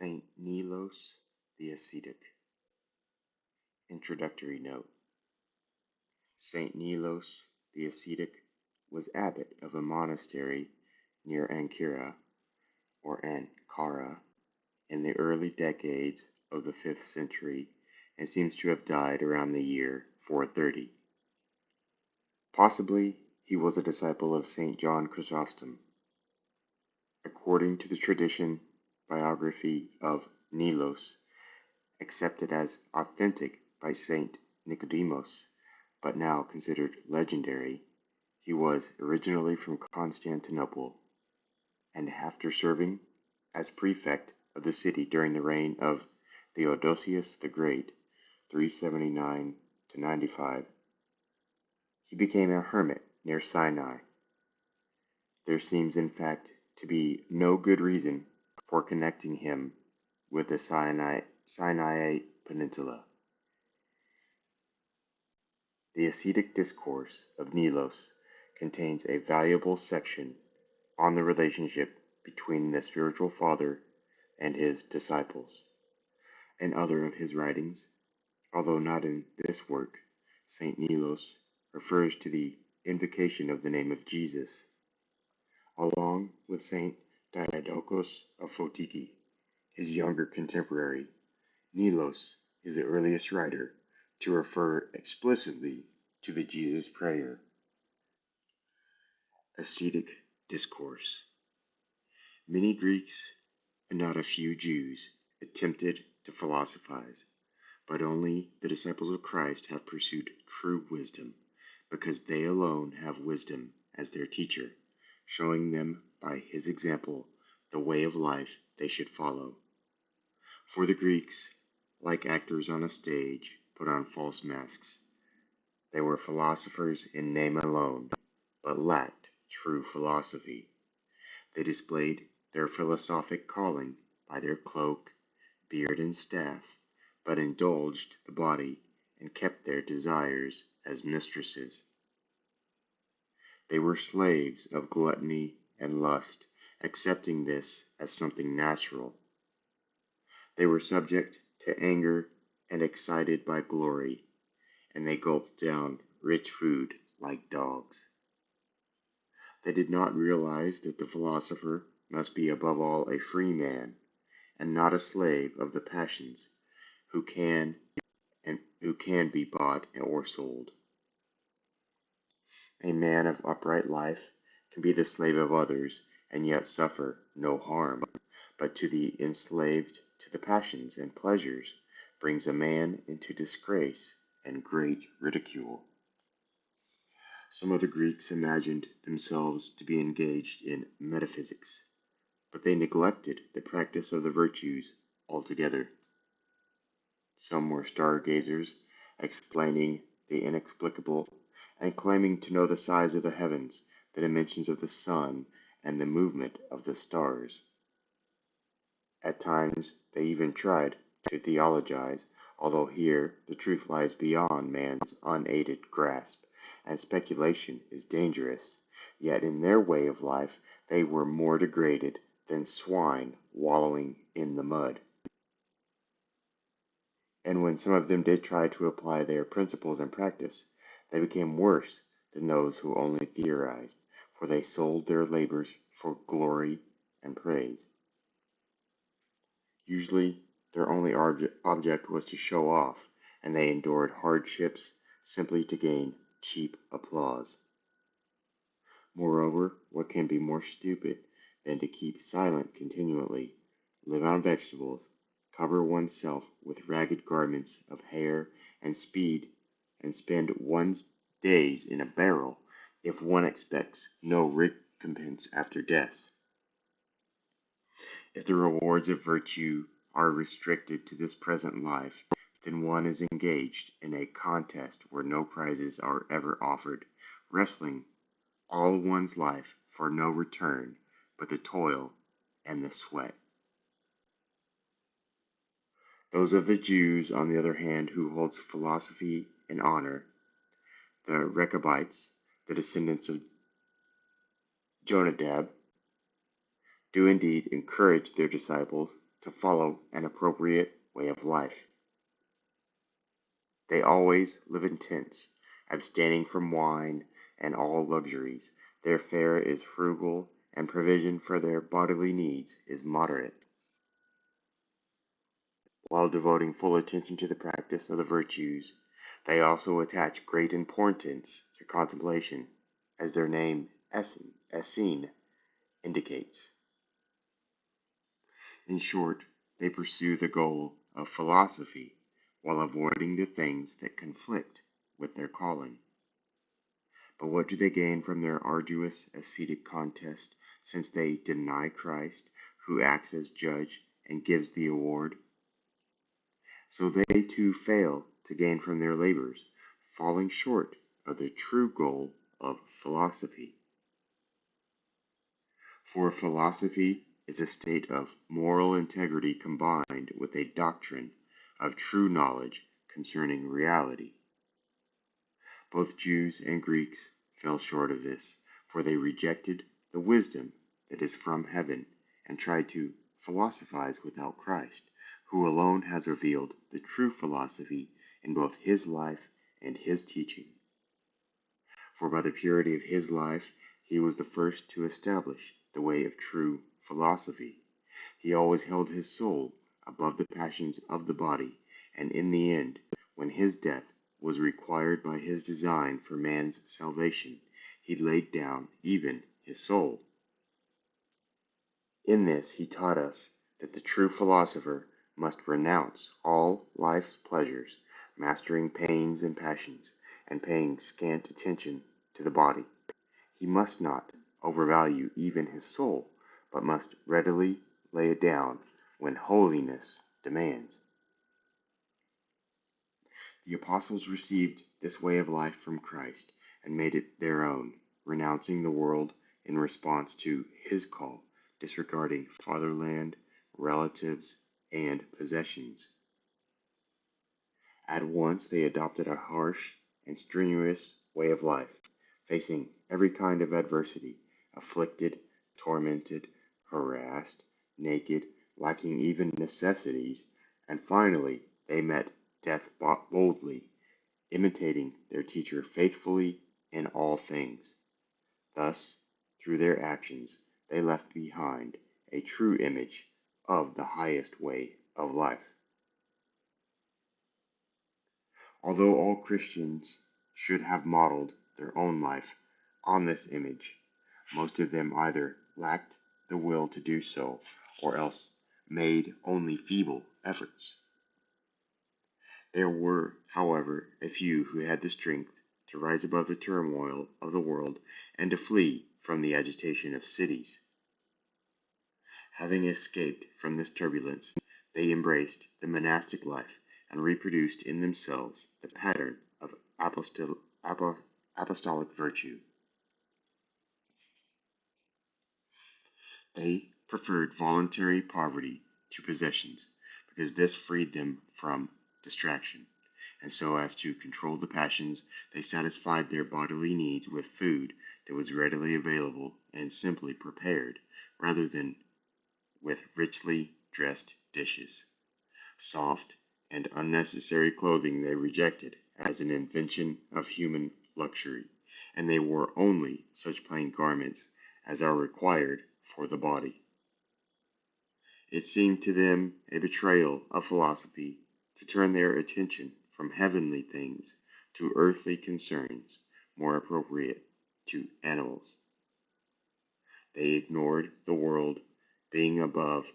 Saint Neilos the Ascetic. Introductory Note. Saint Neilos the Ascetic was abbot of a monastery near Ankara, or Ankara, in the early decades of the 5th century and seems to have died around the year 430. Possibly he was a disciple of St. John Chrysostom. According to the tradition biography of Neilos, accepted as authentic by St. Nicodemus, but now considered legendary, he was originally from Constantinople, and after serving as prefect of the city during the reign of Theodosius the Great, 379 to 95, he became a hermit near Sinai. There seems in fact to be no good reason for connecting him with the Sinai Peninsula. The ascetic discourse of Neilos contains a valuable section on the relationship between the spiritual father and his disciples. In other of his writings, although not in this work, St. Neilos refers to the invocation of the name of Jesus, along with St. Diadochos of Photiki, his younger contemporary. Neilos is the earliest writer to refer explicitly to the Jesus prayer. Ascetic discourse. Many Greeks and not a few Jews attempted to philosophize, but only the disciples of Christ have pursued true wisdom, because they alone have wisdom as their teacher, showing them by his example the way of life they should follow. For the Greeks, like actors on a stage, put on false masks. They were philosophers in name alone, but lacked true philosophy. They displayed their philosophic calling by their cloak, beard, and staff, but indulged the body and kept their desires as mistresses. They were slaves of gluttony and lust, accepting this as something natural. They were subject to anger and excited by glory, and they gulped down rich food like dogs. They did not realize that the philosopher must be above all a free man, and not a slave of the passions, who can be bought or sold. A man of upright life can be the slave of others and yet suffer no harm, but to the enslaved to the passions and pleasures brings a man into disgrace and great ridicule. Some of the Greeks imagined themselves to be engaged in metaphysics, but they neglected the practice of the virtues altogether. Some were stargazers, explaining the inexplicable and claiming to know the size of the heavens, the dimensions of the sun, and the movement of the stars. At times they even tried to theologize, although here the truth lies beyond man's unaided grasp, and speculation is dangerous. Yet in their way of life they were more degraded than swine wallowing in the mud. And when some of them did try to apply their principles in practice, they became worse than those who only theorized, for they sold their labors for glory and praise. Usually their only object was to show off, and they endured hardships simply to gain cheap applause. Moreover, what can be more stupid than to keep silent continually, live on vegetables, cover oneself with ragged garments of hair, and spend one's days in a barrel if one expects no recompense after death? If the rewards of virtue are restricted to this present life, then one is engaged in a contest where no prizes are ever offered, wrestling all one's life for no return but the toil and the sweat. Those of the Jews, on the other hand, who hold philosophy in honor, the Rechabites, the descendants of Jonadab, do indeed encourage their disciples to follow an appropriate way of life. They always live in tents, abstaining from wine and all luxuries. Their fare is frugal, and provision for their bodily needs is moderate. While devoting full attention to the practice of the virtues, they also attach great importance to contemplation, as their name Essene indicates. In short, they pursue the goal of philosophy while avoiding the things that conflict with their calling. But what do they gain from their arduous ascetic contest, since they deny Christ, who acts as judge and gives the award? So they too fail to gain from their labors, falling short of the true goal of philosophy. For philosophy is a state of moral integrity combined with a doctrine of true knowledge concerning reality. Both Jews and Greeks fell short of this, for they rejected the wisdom that is from heaven and tried to philosophize without Christ, who alone has revealed the true philosophy in both his life and his teaching. For by the purity of his life he was the first to establish the way of true philosophy. He always held his soul above the passions of the body, and in the end, when his death was required by his design for man's salvation, he laid down even his soul. In this he taught us that the true philosopher must renounce all life's pleasures, mastering pains and passions, and paying scant attention to the body. He must not overvalue even his soul, but must readily lay it down when holiness demands. The apostles received this way of life from Christ and made it their own, renouncing the world in response to his call, disregarding fatherland, relatives, and possessions. At once they adopted a harsh and strenuous way of life, facing every kind of adversity, afflicted, tormented, harassed, naked, lacking even necessities, and finally they met death boldly, imitating their teacher faithfully in all things. Thus, through their actions, they left behind a true image of the highest way of life. Although all Christians should have modeled their own life on this image, most of them either lacked the will to do so or else made only feeble efforts. There were, however, a few who had the strength to rise above the turmoil of the world and to flee from the agitation of cities. Having escaped from this turbulence, they embraced the monastic life and reproduced in themselves the pattern of apostolic virtue. They preferred voluntary poverty to possessions because this freed them from distraction, and so as to control the passions, they satisfied their bodily needs with food that was readily available and simply prepared, rather than with richly dressed dishes. Soft and unnecessary clothing they rejected as an invention of human luxury, and they wore only such plain garments as are required for the body. It seemed to them a betrayal of philosophy to turn their attention from heavenly things to earthly concerns more appropriate to animals. They ignored the world being above